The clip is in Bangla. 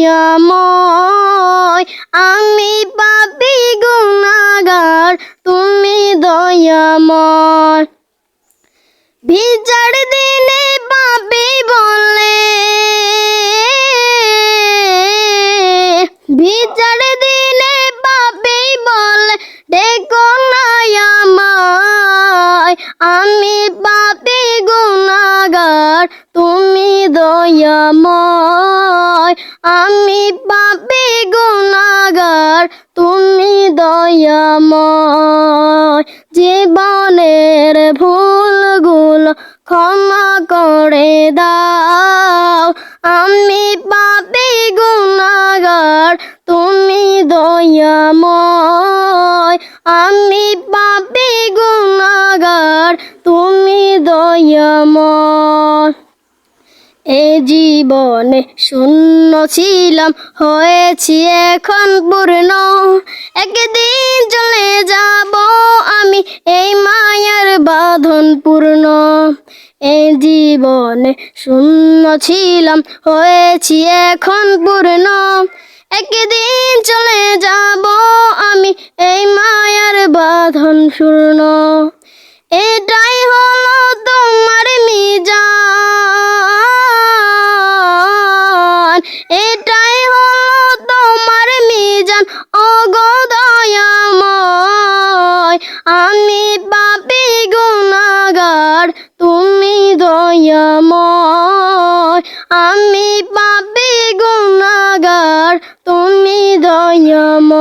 দয়াময়, আমি পাপী গুনাহগার, তুমি দয়াময়। বিচার দিনে পাপী বলে, বিচার দিনে পাপী বলে, ডেকো না আমায়, আমি পাপী গুনাহগার, তুমি দয়াময়। আমি পাপী গুনাহগার, তুমি দয়াময়। জীবনের ভুলগুলো ক্ষমা করে দাও, আমি পাপী গুনাহগার, তুমি দয়াময়। আমি পাপী গুনাহগার, তুমি দয়াময়। এ জীবনে শূন্য ছিলাম, হয়েছি এখন পূর্ণ, একদিন চলে যাব আমি, এই মায়ার বাঁধন পূর্ণ। এ জীবনে শূন্য ছিলাম, হয়েছি এখন পূর্ণ, একদিন চলে যাব আমি, এই মায়ার বাঁধন শূন্য। এটাই হলো তোমার মিজান, এটাই হলো তোমার মিজান, ওগো দয়াময়। আমি পাপী গুনাহগার, তুমি দয়াময়। আমি পাপী গুনাহগার, তুমি দয়াময়।